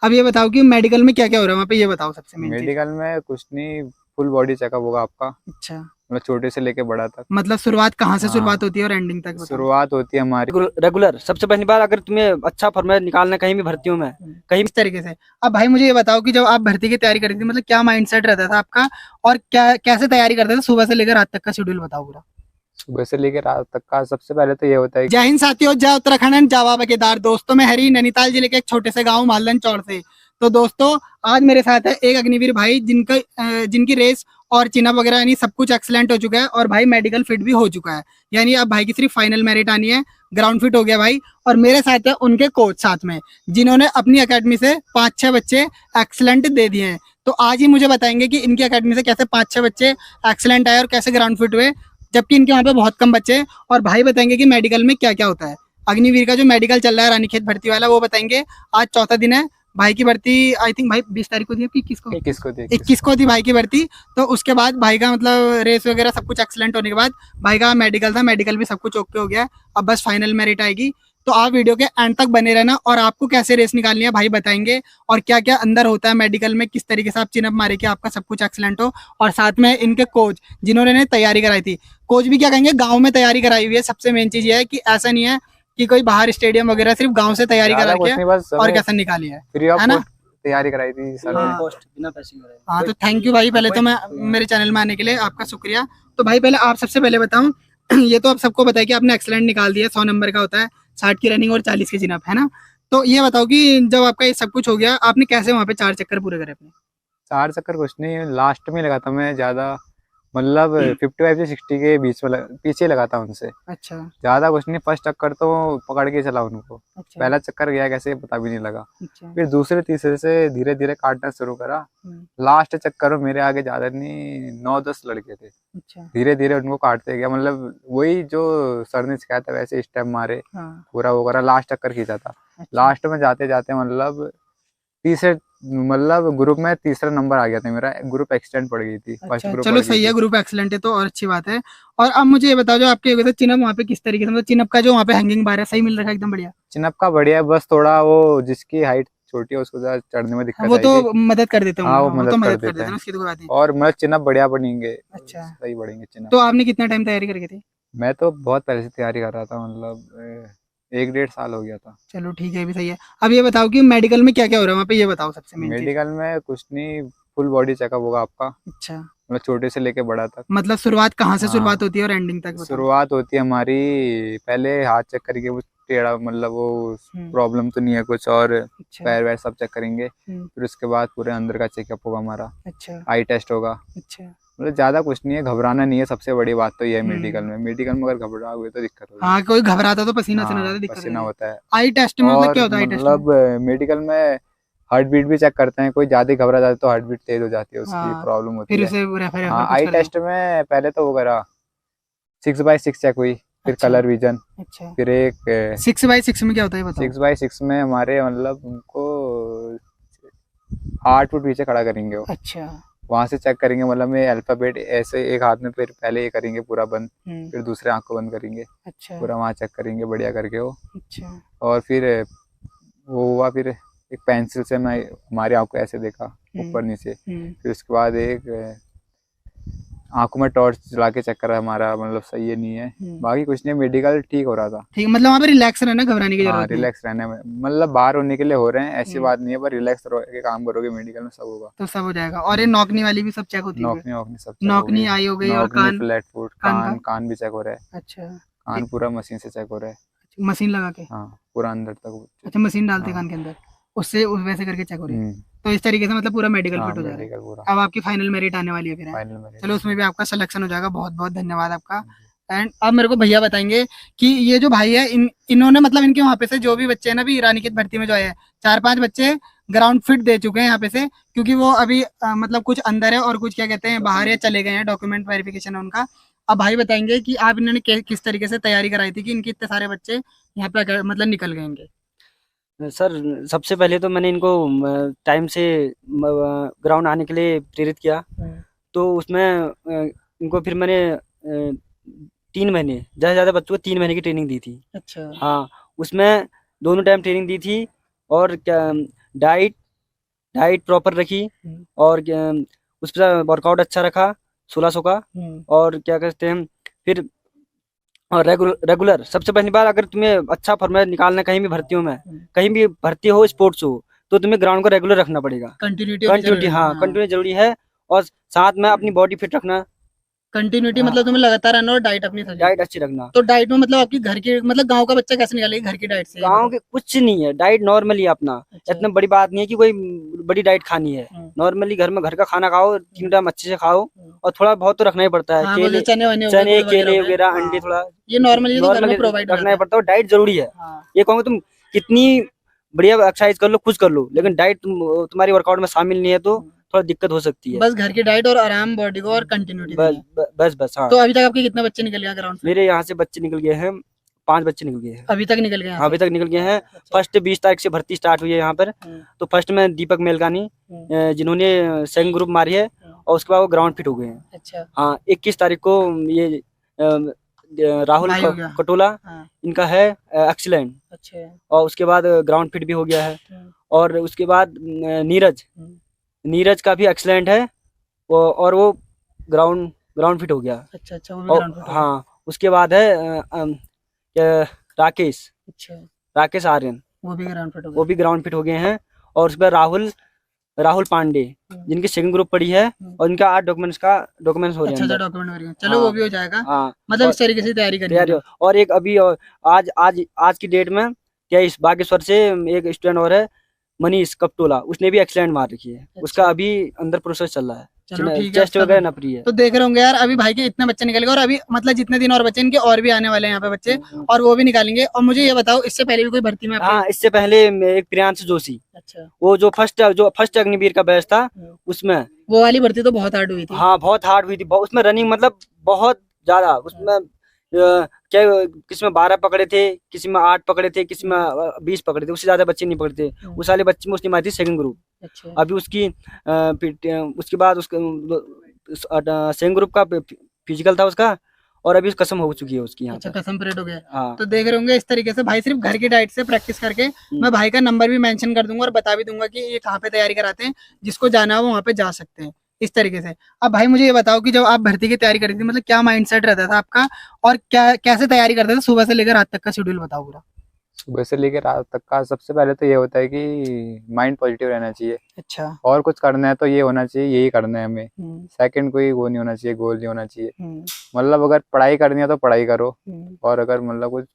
अब ये बताओ कि मेडिकल में क्या क्या हो रहा है वहाँ पे, ये बताओ सबसे मेन चीज। मेडिकल में कुछ नहीं, फुल बॉडी चेकअप होगा आपका, अच्छा, मतलब छोटे से लेके बड़ा तक। मतलब शुरुआत कहाँ से शुरुआत हाँ, होती है और एंडिंग तक बताओ। शुरुआत होती है हमारी। रेगुलर सबसे पहली बार, अगर तुम्हें अच्छा फॉर्मेट निकालना है कहीं भी भर्ती हूँ मैं, कहीं इस तरीके से। अब भाई मुझे ये बताओ कि जब आप भर्ती की तैयारी करती थी, मतलब क्या माइंडसेट रहता था आपका, और क्या कैसे तैयारी करते थे, सुबह से लेकर रात तक का शेड्यूल बताओ पूरा। सुबह से लेके रात तक का सबसे पहले तो ये होता है। जय हिंद साथियों, जय उत्तराखंड एंड जावा केदार। दोस्तों मैं हरी, नैनीताल जिले के एक छोटे से गांव मालदन चौड़ से। तो दोस्तों आज मेरे साथ है एक अग्निवीर भाई जिनकी रेस और चिनअप वगैरह यानी सब कुछ एक्सलेंट हो चुका है, और भाई मेडिकल फिट भी हो चुका है। यानी अब भाई की सिर्फ फाइनल मेरिट आनी है, ग्राउंड फिट हो गया भाई। और मेरे साथ है उनके कोच साथ में, जिन्होंने अपनी अकेडमी से 5-6 बच्चे एक्सलेंट दे दिए हैं। तो आज ही मुझे बताएंगे कि इनकी अकेडमी से कैसे 5-6 बच्चे एक्सलेंट आए और कैसे ग्राउंड फिट हुए, जबकि इनके वहाँ पे बहुत कम बच्चे हैं। और भाई बताएंगे कि मेडिकल में क्या क्या होता है। अग्निवीर का जो मेडिकल चल रहा है रानीखेत भर्ती वाला, वो बताएंगे। आज चौथा दिन है भाई की भर्ती, आई थिंक भाई 20 तारीख को थी, 21 को, 21 को थी। 21 को थी भाई की भर्ती। तो उसके बाद भाई का मतलब रेस वगैरह सब कुछ एक्सलेंट होने के बाद भाई का मेडिकल था, मेडिकल भी सब कुछ ओके हो गया। अब बस फाइनल मेरिट आएगी। तो आप वीडियो के एंड तक बने रहना, और आपको कैसे रेस निकालनी है भाई बताएंगे, और क्या क्या अंदर होता है मेडिकल में, किस तरीके से आप चिनअप मारे कि आपका सब कुछ एक्सलेंट हो। और साथ में इनके कोच जिन्होंने तैयारी कराई थी, कोच भी क्या कहेंगे, गांव में तैयारी कराई हुई है। सबसे मेन चीज ये है कि ऐसा नहीं है कि कोई बाहर स्टेडियम वगैरह, सिर्फ गांव से तैयारी करा के और कैसे निकाली है, फ्री ऑफ है ना। कॉस्ट तैयारी कराई थी सर हाँ। ने। कॉस्ट बिना पैसे के। हाँ तो थैंक यू भाई, पहले तो मैं मेरे चैनल में आने के लिए आपका शुक्रिया। तो भाई पहले आप सबसे पहले बताऊं, ये तो आप सबको बताया कि आपने एक्सलेंट निकाल दिया, 100 नंबर का होता है, 60 की रनिंग और 40 की चिनअप, है ना। तो ये बताओ कि जब आपका ये सब कुछ हो गया, आपने कैसे वहाँ पे 4 चक्कर पूरे करे अपने। 4 चक्कर कुछ नहीं, लास्ट में लगा था मैं ज्यादा, मतलब 55 से 60 के बीच में पीछे लगा था उनसे। अच्छा ज्यादा कुछ नहीं, फर्स्ट चक्कर तो पकड़ के चला उनको। अच्छा पहला चक्कर गया कैसे पता भी नहीं लगा। अच्छा। फिर दूसरे तीसरे से धीरे धीरे काटना शुरू करा। लास्ट चक्कर में मेरे आगे ज्यादा नहीं, 9-10 लड़के थे। अच्छा धीरे धीरे उनको काटते गया, मतलब वही जो सर ने सिखाया था वैसे स्टेप मारे, हाँ पूरा वो करा, लास्ट चक्कर खींचा था। अच्छा लास्ट में जाते जाते मतलब तीसरे, मतलब ग्रुप में तीसरा नंबर आ गया था मेरा, ग्रुप एक्सटेंड पड़ गई थी, फर्स्ट अच्छा। ग्रुप चलो पड़ गई सही है, थी। ग्रुप एक्सलेंट है तो और अच्छी बात है। और अब मुझे ये बताओ, जो आपके वैसे चिनअप वहाँ पे किस तरीके से, मतलब चिनअप का जो वहाँ पे हैंगिंग बार है, सही मिल रहा है एकदम बढ़िया। चिनअप का बढ़िया है, बस थोड़ा वो जिसकी हाइट छोटी है उसको ज्यादा चढ़ने में हाँ, दिक्कत वो तो आएगी। मदद कर देते होंगे, हाँ, वो हाँ वो तो मदद कर मदद कर देते देते हैं ना, हैं। उसकी तो कोई बात नहीं। और मतलब चिनअप बढ़िया बनेंगे, अच्छा, सही बढ़ेंगे चिनअप। तो आपने कितना टाइम तैयारी करके थी। मैं तो बहुत पहले से तैयारी कर रहा था, मतलब 1-1.5 साल हो गया था। चलो ठीक है, ये भी सही है। अब ये बताओ कि मेडिकल में क्या क्या हो रहा है वहाँ पे, ये बताओ सबसे मेन चीज। मेडिकल में कुछ नहीं, फुल बॉडी चेकअप होगा आपका, अच्छा, मतलब छोटे से लेके बड़ा तक। मतलब शुरुआत कहाँ से हाँ, शुरुआत होती है और एंडिंग तक बताओ। शुरुआत होती है हमारी, पहले हाथ चेक करेंगे वो टेढ़ा, मतलब वो प्रॉब्लम तो नहीं है कुछ, और अच्छा पैर वैर सब चेक करेंगे। हम्म, फिर उसके बाद पूरे अंदर का चेकअप होगा हमारा, अच्छा आई टेस्ट होगा। अच्छा मतलब ज़्यादा कुछ नहीं है, घबराना नहीं है, सबसे बड़ी बात तो ये है। मेडिकल हम्म। में, मेडिकल में अगर घबराओगे तो दिक्कत होगी। हाँ, कोई घबराता तो पसीना से ना हाँ, ज्यादा दिक्कत पसीना होती है। होता है। आई टेस्ट में मतलब और क्या होता है आई टेस्ट में। मतलब मेडिकल में हार्ट बीट भी चेक करते हैं, कोई ज़्यादा घबरा जाता है तो हार्ट बीट तेज हो जाती है, उसकी हाँ, प्रॉब्लम होती फिर है। उसे रेफर रेफर हाँ, कुछ आई कर दो। टेस्ट में पहले तो वो करा, 6x6 चेक हुई, फिर अच्छा कलर विजन, अच्छा। फिर एक 6x6 में क्या होता है बताओ। 6x6 में हमारे मतलब उनको 8 फुट पीछे खड़ा करेंगे वो, अच्छा वहां से चेक करेंगे, मतलब में अल्फाबेट ऐसे एक हाथ में, फिर पहले ये करेंगे पूरा बंद, फिर दूसरे आंख को बंद करेंगे, अच्छा पूरा वहाँ चेक करेंगे बढ़िया करके वो। अच्छा और फिर वो हुआ, फिर एक पेंसिल से मैं हमारी आंख को ऐसे देखा ऊपर नीचे, फिर उसके बाद एक आंखों में टॉर्च चला के चेक करा हमारा, मतलब सही है नहीं है। बाकी कुछ नहीं, मेडिकल ठीक हो रहा था। ठीक है, मतलब वहाँ पे रिलैक्स रहना, घबराने की हाँ, जरूरत नहीं है। रिलैक्स रहने में, मतलब बाहर होने के लिए हो रहे हैं ऐसी हम्म, बात नहीं है, पर रिलैक्स रह के काम करोगे मेडिकल में सब होगा। तो सब हो जाएगा। और ये नौकनी वाली भी सब चेक होती है। नौकनी वोकनी सब चेक हो नौकनी गई। आई हो गई, और नौकनी, कान, फ्लैट फुट, कान का। कान भी चेक हो रहा है। अच्छा, कान पूरा मशीन से चेक हो रहा है। मशीन लगा के। हाँ, पूरा अंदर तक। अच्छा, मशीन डालते हाँ। कान के अंदर, उससे उस वैसे करके चेक हो रही है। हम्म। तो इस तरीके से मतलब पूरा मेडिकल हाँ, फिट हो जा रहा है। मेडिकल पूरा अब आपकी फाइनल मेरिट आने वाली है फिर, है। फाइनल में। चलो उसमें भी आपका सिलेक्शन हो जाएगा, बहुत बहुत धन्यवाद आपका। एंड अब मेरे को भैया बताएंगे कि ये जो भाई है, इन्होंने मतलब इनके वहाँ पे से जो भी बच्चे हैं ना, अभी रानीखेत भर्ती में जो आए हैं, 4-5 बच्चे ग्राउंड फिट दे चुके हैं यहाँ पे से, क्योंकि वो अभी मतलब कुछ अंदर है और कुछ क्या कहते हैं बाहर या चले गए हैं, डॉक्यूमेंट वेरिफिकेशन है उनका। अब भाई बताएंगे कि आप इन्होंने किस तरीके से तैयारी कराई थी कि इनके इतने सारे बच्चे यहाँ पे मतलब निकल गए इनके। सर सबसे पहले तो मैंने इनको टाइम से ग्राउंड आने के लिए प्रेरित किया। तो उसमें इनको फिर मैंने 3 महीने, ज़्यादा से ज़्यादा बच्चों को 3 महीने की ट्रेनिंग दी थी। अच्छा हाँ, उसमें दोनों टाइम ट्रेनिंग दी थी। और क्या, डाइट डाइट प्रॉपर रखी और उस पर वर्कआउट अच्छा रखा 1600 का। और क्या कहते हैं फिर और रेगुलर सबसे पहली बार अगर तुम्हें अच्छा फॉर्मेट निकालना है, कहीं भी भर्तियों में कहीं भी भर्ती हो स्पोर्ट्स हो तो तुम्हें ग्राउंड को रेगुलर रखना पड़ेगा। कंटिन्यूटी, हाँ कंटिन्यू जरूरी है। और साथ में अपनी बॉडी फिट रखना। कंटिन्यूटी हाँ। मतलब तुम्हें लगातार रहना और डाइट अपनी सही। डाइट अच्छी रखना। तो डाइट में मतलब आपकी घर की मतलब गांव का बच्चा कैसे निकालेगा घर की डाइट से? गाँव के कुछ नहीं है, डाइट नॉर्मली अपना। अच्छा। इतना बड़ी बात नहीं है कि कोई बड़ी डाइट खानी है। नॉर्मली घर में घर का खाना खाओ, 3 टाइम अच्छे से खाओ और थोड़ा बहुत तो रखना ही पड़ता है। हाँ, वो जो केले चने वने हो गए, चने गुड़ केले वगैरह हो गए। वगैरह हाँ। अंडे थोड़ा ये नॉर्मली तो घर में नॉर्मली प्रोवाइड रखना ही पड़ता है। डाइट जरूरी है। ये कहूँगा तुम कितनी बढ़िया एक्सरसाइज कर लो कुछ कर लो, लेकिन डाइट तुम्हारी वर्कआउट में शामिल नहीं है तो थोड़ा दिक्कत हो सकती है। बस घर की डाइट और आराम बॉडी को और कंटिन्यूटी। बस हाँ। तो अभी तक आपके कितने बच्चे निकल गए ग्राउंड से? मेरे यहाँ से बच्चे निकल गए हैं, 5 बच्चे निकल गए हैं। अभी तक निकल गए हैं? हाँ अभी तक निकल गए हैं। फर्स्ट 20 तारीख से भर्ती स्टार्ट हुई है यहाँ पर। तो फर्स्ट में दीपक मेलगानी जिन्होंने सेकंड ग्रुप मारी है और उसके बाद वो ग्राउंड फिट हो गए हैं। अच्छा। हाँ 21 तारीख को ये राहुल भाई हो गया। कटोला हाँ। इनका है एक्सीलेंट। अच्छा। और उसके बाद ग्राउंड फिट भी हो गया है। और उसके बाद नीरज का भी एक्सीलेंट है और वो ग्राउंड फिट हो गया। अच्छा अच्छा, वो भी ग्राउंड फिट हो गया। हाँ उसके बाद है राकेश अच्छा। आर्यन, वो भी ग्राउंड फिट हो वो भी ग्राउंड फिट हो गए हैं। और उस पर राहुल पांडे जिनकी सेकंड ग्रुप पड़ी है और इनका 8 डॉक्यूमेंट्स हो रहे हैं। अच्छा डॉक्यूमेंट हो रही है। चलो हाँ। वो भी हो जाएगा। हाँ मतलब इस तरीके से तैयारी करनी है। और एक अभी आज की डेट में 23 बागेश्वर से एक स्टूडेंट और है मनीष कपटोला, उसने भी एक्सीलेंट मार रखी है। उसका अभी अंदर प्रोसेस चल रहा है। चलो ठीक है। चेस्ट वगैरह नपरी है। तो देख रहे होंगे यार अभी भाई के इतने बच्चे निकल गए और अभी मतलब जितने दिन और बच्चे इनके और भी आने वाले हैं यहाँ पे बच्चे और वो भी निकालेंगे। और मुझे ये बताओ इससे पहले भी कोई भर्ती में हाँ इससे पहले एक प्रियांश जोशी, अच्छा वो जो फर्स्ट अग्निवीर का बैच था उसमें वो वाली भर्ती तो बहुत हार्ड हुई थी। हाँ बहुत हार्ड हुई थी। उसमें रनिंग मतलब बहुत ज्यादा उसमें क्या किसी में 12 पकड़े थे, किसी में 8 पकड़े थे, किसी में 20 पकड़े थे, उससे ज्यादा बच्चे नहीं पकड़े थे। उस वाले बच्चे में उसने मारी थी सेकंड ग्रुप। अच्छा। अभी उसके बाद उसका सेकंड ग्रुप का फिजिकल था उसका और अभी कसम हो चुकी है उसकी यहाँ। अच्छा कसम परेड हो गया। हाँ। तो देख रहे होंगे इस तरीके से भाई सिर्फ घर की डाइट से प्रैक्टिस करके मैं भाई का नंबर भी मेंशन कर दूंगा और बता भी दूंगा कि ये कहाँ पे तैयारी कराते हैं, जिसको जाना हो वहाँ पे जा सकते हैं इस तरीके से। अब भाई मुझे ये बताओ कि जब आप भर्ती की तैयारी करती थी मतलब क्या माइंडसेट रहता था आपका और क्या कैसे तैयारी करते थे? सुबह से लेकर रात तक का शेड्यूल बताओ पूरा। सुबह से लेकर रात तक का सबसे पहले तो ये होता है कि माइंड पॉजिटिव रहना चाहिए। अच्छा। और कुछ करना है तो ये होना चाहिए, यही करना है हमें। सेकंड कोई वो नहीं होना चाहिए, गोल नहीं होना चाहिए। मतलब अगर पढ़ाई करनी है तो पढ़ाई करो और अगर मतलब कुछ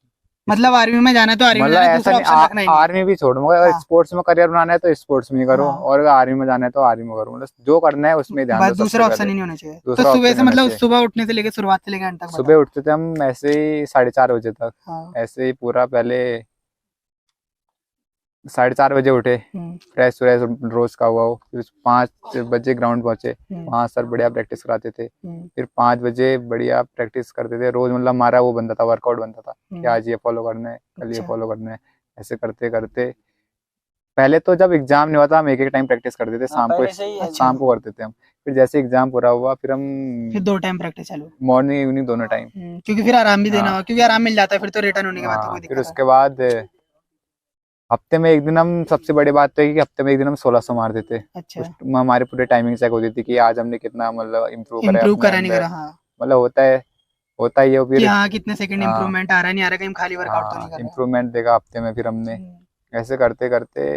मतलब आर्मी में जाना है तो आर्मी में मतलब जाना है, ऐसा दूसरा ऑप्शन रखना ही नहीं नहीं। आर्मी भी छोड़ो, मगर अगर हाँ। स्पोर्ट्स में करियर बनाना है तो स्पोर्ट्स में ही करो हाँ। और अगर आर्मी में जाना है तो आर्मी में करो। मतलब जो करना है उसमें ध्यान बस दो। दूसरा ऑप्शन ही नहीं होना चाहिए। तो दूसरा सुबह option से होना मतलब चाहिए। सुबह उठने से लेकर शुरुआत से लेकर अंत तक सुबह उठते थे हम ऐसे ही 4:30 बजे तक। हाँ। ऐसे ही पूरा पहले 4:30 बजे उठे, फ्रेश व्रेश रोज का हुआ हो, फिर 5 बजे ग्राउंड पहुंचे। वहाँ सर बढ़िया प्रैक्टिस कराते थे। फिर 5 बजे बढ़िया प्रैक्टिस करते थे रोज। मतलब हमारा वो बनता था, वर्कआउट बनता था कि आज ये फॉलो करना है, कल ये फॉलो करना है। ऐसे करते करते पहले तो जब एग्जाम नहीं हुआ था हम एक टाइम प्रैक्टिस करते थे। शाम को करते थे हम। फिर जैसे एग्जाम पूरा हुआ फिर हम फिर 2 टाइम प्रैक्टिस चालू, मॉर्निंग इवनिंग दोनों टाइम। क्योंकि फिर आराम भी देना हाँ। हो, क्योंकि आराम मिल जाता है फिर तो रिटर्न होने के बाद तो कोई फिर दिक्कत उसके बाद हफ्ते में एक दिन हम, सबसे बड़ी बात तो है कि हफ्ते में एक दिन हम 1600 मार देते। अच्छा। हमारी पूरी टाइमिंग चेक होती थी कि आज हमने कितना मतलब इम्प्रूव करा नहीं करा। हाँ। मतलब होता है ये फिर हाँ कितने सेकंड इम्प्रूवमेंट आ रहा है नहीं आ रहा, कहीं खाली वर्कआउट तो नहीं कर रहे। इम्प्रूवमेंट देखा हफ्ते में। फिर हमने ऐसे करते करते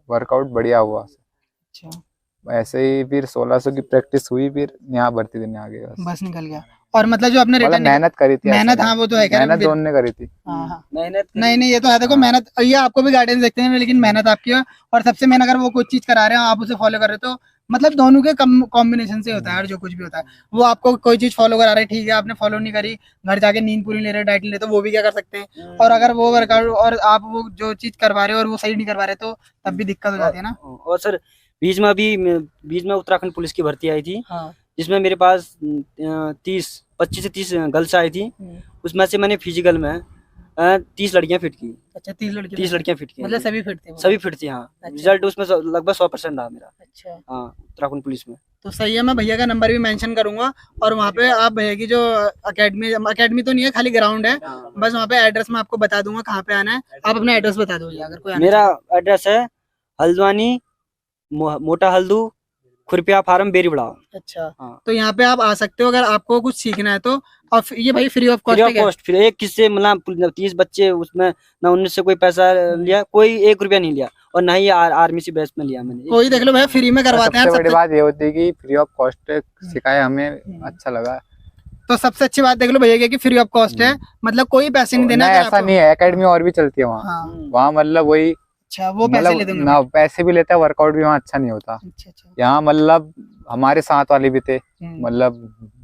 वर्कआउट बढ़िया हुआ। अच्छा। ऐसे ही फिर 1600 की प्रैक्टिस हुई, फिर यहाँ भर्ती देने आ गए बस निकल गया। और मतलब जो आपने रिटर्न मेहनत करी थी, मेहनत, हाँ वो तो है, मेहनत दोनों ने करी थी। मेहनत नहीं ये तो है। देखो मेहनत, ये आपको भी गाइडेंस देखते हैं लेकिन मेहनत आपकी है। और सबसे मेन अगर वो कुछ चीज करा रहे हैं आप उसे फॉलो कर रहे हो तो मतलब दोनों के कॉम्बिनेशन से होता है। और जो कुछ भी होता है वो आपको कोई चीज फॉलो करा रहे, ठीक है आपने फॉलो नहीं करी, घर जाके नींद पूरी ले रहे, डाइट ले रहे, तो वो भी क्या कर सकते हैं। और अगर वो वर्कआउट और आप वो जो चीज करवा रहे हो और वो सही नहीं करवा रहे तो तब भी दिक्कत हो जाती है ना। और सर बीच में उत्तराखंड पुलिस की भर्ती आई थी। हाँ। जिसमें मेरे पास 25 से 30 गर्ल्स आई थी। उसमें से मैंने फिजिकल में 30 लड़कियां फिट की। अच्छा 30 लड़कियां फिट की, मतलब सभी फिट थे? सभी फिट थी। हाँ। अच्छा। रिजल्ट उसमें लगभग 100% रहा मेरा। अच्छा। हाँ उत्तराखंड पुलिस में। तो सही है, मैं भैया का नंबर भी मेंशन करूंगा और वहाँ पे आप भैया की जो अकेडमी तो नहीं है, खाली ग्राउंड है, बस वहाँ पे एड्रेस मैं आपको बता दूंगा कहाँ पे आना है। आप अपना एड्रेस बता दो अगर कोई मेरा एड्रेस है हल्द्वानी मोटा हल्दू, खुरपिया फार्म, बेरी बढ़ाओ। अच्छा, हाँ। तो यहाँ पे आप आ सकते हो अगर आपको कुछ सीखना है तो। और ये भाई free of free cost of है क्या? कॉस्ट, फिर एक किससे मतलब 30 बच्चे उसमें, ना उनसे कोई पैसा लिया, कोई 1 रुपया नहीं लिया, और ना ही आर्मी से बेस में लिया मैंने। कोई देख लो भैया फ्री में करवाते हैं। सबसे बड़ी सबसे बात ये होती है कि फ्री ऑफ कॉस्ट सिखाया, हमें अच्छा लगा। तो सबसे अच्छी बात देख लो भैया कि फ्री ऑफ कॉस्ट है, मतलब कोई पैसे नहीं देना नहीं, अगर ऐसा आपको। नहीं है, एकेडमी और भी चलती है वहाँ। हाँ, वहाँ मतलब वही, अच्छा वो पैसे ले मतलब देंगे। ना पैसे भी लेते हैं, वर्कआउट भी वहाँ अच्छा नहीं होता। अच्छा अच्छा। यहाँ मतलब हमारे साथ वाले भी थे, हम्म, मतलब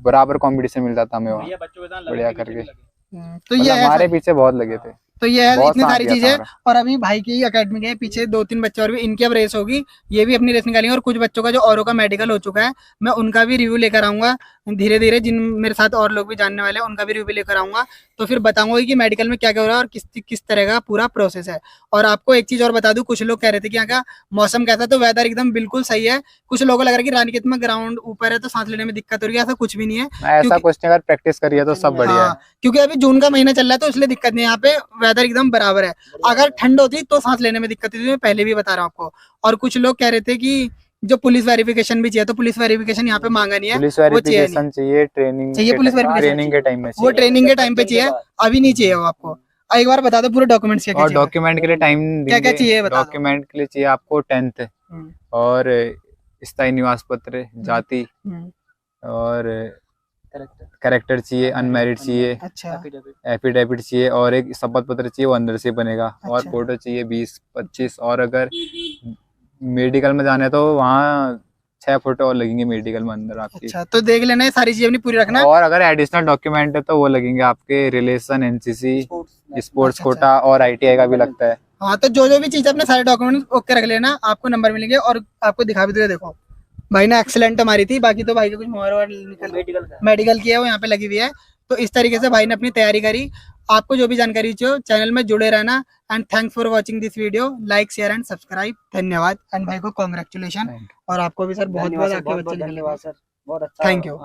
बराबर कंपटीशन मिलता था हमें वहाँ, बच्चों के साथ बढ़िया करके। तो ये मतलब है हमारे पीछे बहुत लगे थे, तो ये है बहुत इतनी साथ सारी दिया था चीजें। हमारा। और अभी भाई की अकेडमी के पीछे 2-3 बच्चे और भी, इनकी अब रेस होगी, ये भी अपनी रेस निकालेंगे। और कुछ बच्चों का जो औरों का मेडिकल हो चुका है, मैं उनका भी रिव्यू लेकर आऊंगा धीरे धीरे। जिन मेरे साथ और लोग भी जानने वाले हैं उनका भी रिव्यू लेकर आऊंगा, तो फिर बताऊंगा कि मेडिकल में क्या क्या हो रहा है और किस तरह का पूरा प्रोसेस है। और आपको एक चीज और बता दूं, कुछ लोग कह रहे थे कि यहाँ का मौसम कैसा, तो वेदर एकदम बिल्कुल सही है। कुछ लोगों को लग रहा है कि रानीखेत में ग्राउंड ऊपर है तो सांस लेने में दिक्कत हो रही है, ऐसा कुछ भी नहीं है। ऐसा क्योंकि- कुछ नहीं, अगर प्रैक्टिस करिए तो सब बढ़िया है। हाँ, क्योंकि अभी जून का महीना चल रहा है तो इसलिए दिक्कत नहीं है। यहाँ पे वेदर एकदम बराबर है। अगर ठंड होती तो सांस लेने में दिक्कत होती, मैं पहले भी बता रहा हूँ आपको। और कुछ लोग कह रहे थे कि जो पुलिस वेरिफिकेशन भी चाहिए, तो पुलिस वेरिफिकेशन यहाँ पे मांगा नहीं है। पुलिस वो चाहिए नहीं। वेरिफिकेशन चाहिए, ट्रेनिंग चाहिए पुलिस verification ट्रेनिंग के टाइम में वो चाहिए। ट्रेनिंग के टाइम पे चाहिए, अभी नहीं चाहिए वो आपको। एक बार बता दो पूरे डॉक्यूमेंट्स क्या क्या और चाहिए। डॉक्यूमेंट के लिए टाइम क्या क्या चाहिए बता दो। डॉक्यूमेंट के लिए चाहिए आपको 10th हम्म, और स्थायी निवास पत्र, जाति, हम्म, और कैरेक्टर चाहिए, अनमैरिड चाहिए, अच्छा एफिडेविट चाहिए, और एक शपथ पत्र चाहिए, वो अंदर से बनेगा। और अच्छा। फोटो चाहिए 20-25। और अगर मेडिकल में जाना है तो वहाँ 6 फोटो और लगेंगे मेडिकल में अंदर आपकी। अच्छा, तो देख लेना है, सारी चीजें अपनी पूरी रखना। और अगर एडिशनल डॉक्यूमेंट है तो वो लगेंगे आपके रिलेशन, एनसीसी, स्पोर्ट्स अच्छा, कोटा, और आईटीआई का भी लगता है। हाँ, तो जो भी चीज अपने सारे डॉक्यूमेंट ओके रख लेना, आपको नंबर मिलेंगे। और आपको दिखा भी दूंगा, देखो भाई ने एक्सीलेंट मारी थी, बाकी तो भाई का कुछ मोहर और मेडिकल की है वो यहाँ पे लगी हुई है। तो इस तरीके से भाई ने अपनी तैयारी करी। आपको जो भी जानकारी चाहिए चैनल में जुड़े रहना। And thanks for watching this video, like share and subscribe. धन्यवाद। एंड भाई को कॉन्ग्रेचुलेशन। और आपको भी सर बहुत बहुत आपके बच्चे निकले। धन्यवाद सर, बहुत अच्छा। Thank you.